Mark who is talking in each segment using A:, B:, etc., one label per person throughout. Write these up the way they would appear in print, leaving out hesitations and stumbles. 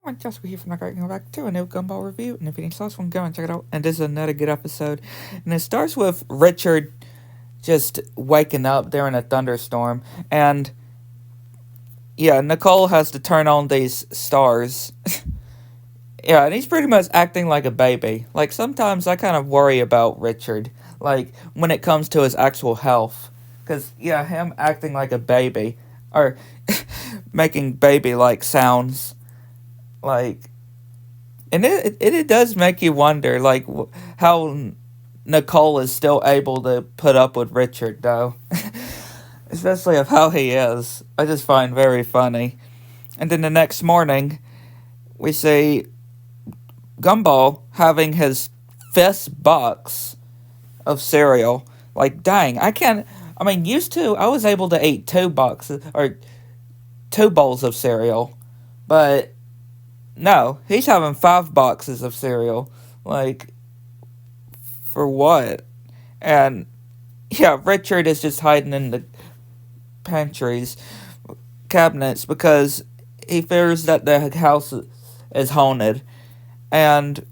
A: I'm Joshua here from the back to a new Gumball review, and if you need the last one, go and check it out. And this is another good episode. And it starts with Richard just waking up during a thunderstorm, and yeah, Nicole has to turn on these stars. Yeah, and he's pretty much acting like a baby. Like, sometimes I kind of worry about Richard, like, when it comes to his actual health. Because, yeah, him acting like a baby, or making baby like sounds, like, and it does make you wonder, like, how Nicole is still able to put up with Richard, though. Especially of how he is. I just find very funny. And then the next morning, we see Gumball having his fifth box of cereal. Like, dang, I can't. I mean, used to, I was able to eat two boxes, or two bowls of cereal. But no, he's having 5 boxes of cereal. Like, for what? And yeah, Richard is just hiding in the pantries, cabinets, because he fears that the house is haunted. And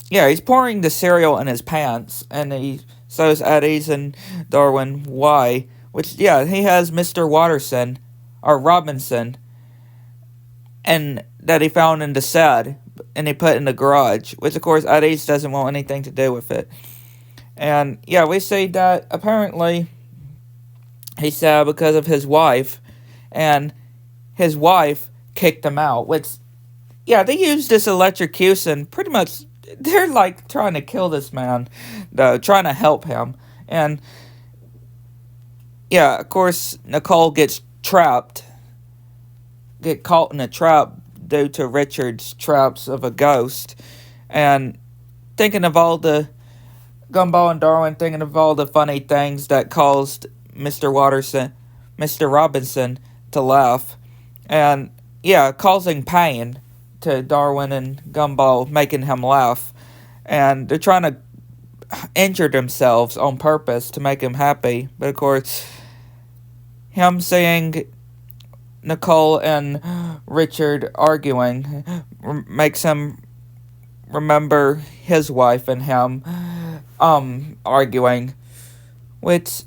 A: yeah, he's pouring the cereal in his pants, and he shows Eddie's and Darwin why. Which, yeah, he has Mr. Watterson, or Robinson, and that he found in the shed, and he put in the garage, which of course Eddie's doesn't want anything to do with it. And yeah, we see that apparently he's sad because of his wife, and his wife kicked him out, which, yeah, they used this electrocution pretty much. They're like trying to kill this man, though, trying to help him. And yeah, of course, Nicole gets trapped, get caught in a trap due to Richard's traps of a ghost. And thinking of all the Gumball and Darwin, thinking of all the funny things that caused Mr. Robinson to laugh. And yeah, causing pain to Darwin and Gumball, making him laugh. And they're trying to injure themselves on purpose to make him happy. But of course, him seeing Nicole and Richard arguing makes him remember his wife and him arguing, which,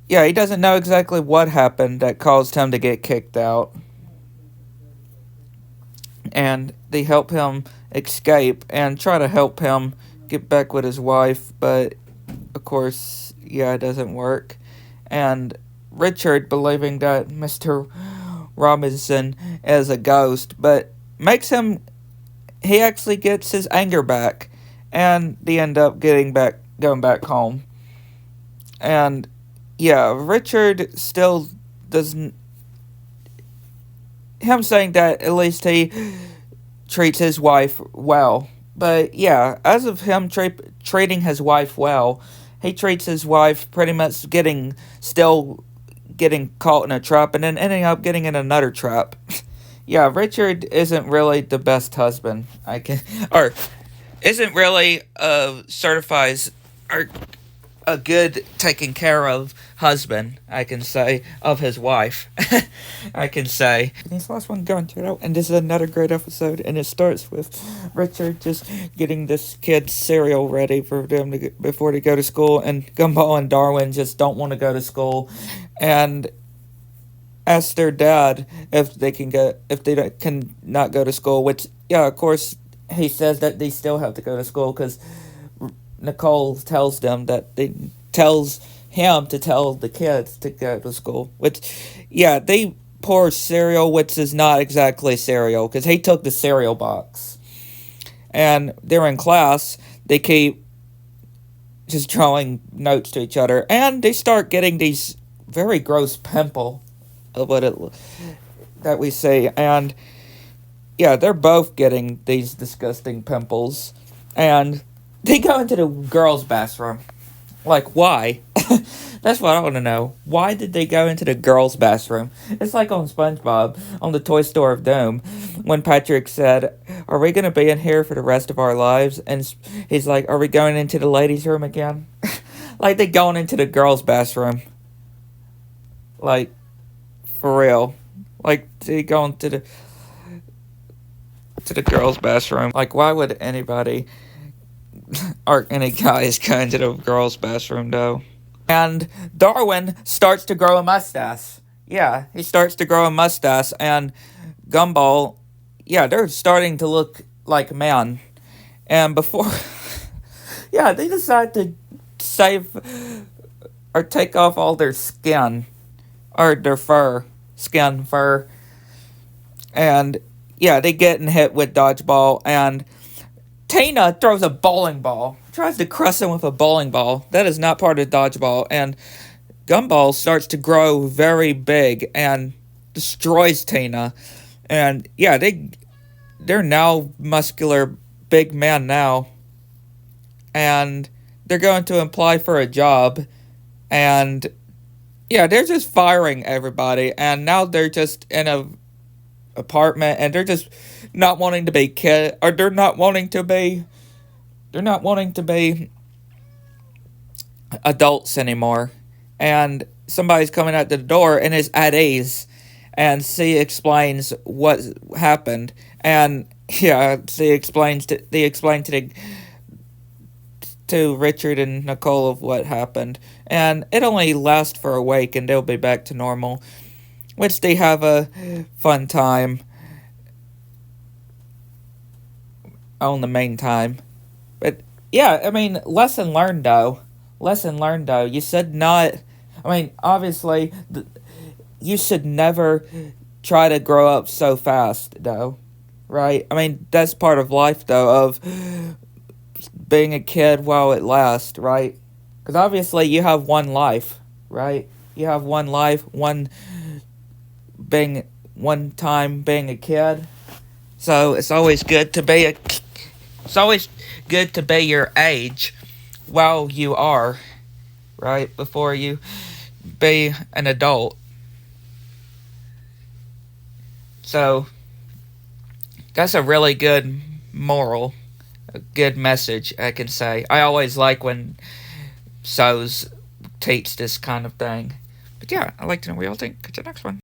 A: yeah, he doesn't know exactly what happened that caused him to get kicked out. And they help him escape and try to help him get back with his wife, but of course, yeah, it doesn't work. And Richard, believing that Mr. Robinson is a ghost, but he actually gets his anger back, and they end up going back home. And yeah, Richard still doesn't. Him saying that at least he treats his wife well. But yeah, as of him treating his wife well, he treats his wife pretty much still getting caught in a trap and then ending up getting in another trap. Yeah, Richard isn't really the best husband. Or isn't really certifies or a good taken care of husband, I can say, of his wife. I can say. This last one going to it out, and this is another great episode, and it starts with Richard just getting this kid's cereal ready for them before they go to school, and Gumball and Darwin just don't want to go to school, and ask their dad if they can not go to school, which, yeah, of course, he says that they still have to go to school, because Nicole tells him to tell the kids to go to school. Which, yeah, they pour cereal, which is not exactly cereal, because he took the cereal box. And during class, they keep just drawing notes to each other, and they start getting these very gross pimple of that we see. And yeah, they're both getting these disgusting pimples, and they go into the girls' bathroom. Like, why? That's what I want to know. Why did they go into the girls' bathroom? It's like on SpongeBob, on the Toy Store of Doom, when Patrick said, "Are we going to be in here for the rest of our lives?" And he's like, "Are we going into the ladies' room again?" Like, they going into the girls' bathroom. Like, for real. Like, they going to the... to the girls' bathroom. Like, why would anybody or any guys go into the girls' bathroom, though? And Darwin starts to grow a mustache. Yeah, he starts to grow a mustache, and Gumball, yeah, they're starting to look like men. And before, yeah, they decide to save or take off all their skin, or their fur. And yeah, they getting hit with dodgeball, and Tina throws a bowling ball, tries to crush him with a bowling ball. That is not part of dodgeball, and Gumball starts to grow very big and destroys Tina. And yeah, they're now muscular big men now, and they're going to apply for a job, and yeah, they're just firing everybody, and now they're just in a apartment, and they're just not wanting to be they're not wanting to be adults anymore. And somebody's coming out the door and is at ease, and she explains what happened, and yeah, they explain to Richard and Nicole of what happened, and it only lasts for a week, and they'll be back to normal, which they have a fun time on the main time. But yeah, I mean, lesson learned though. You should not. I mean, obviously, you should never try to grow up so fast, though, right? I mean, that's part of life, though, of being a kid while it lasts, right? Because obviously, you have one life, right? You have one life, one time being a kid. So it's always good to be your age while you are, right? Before you be an adult. So that's a really good moral, a good message, I can say. I always like when shows teach this kind of thing. But yeah, I'd like to know what y'all think. Catch you next one.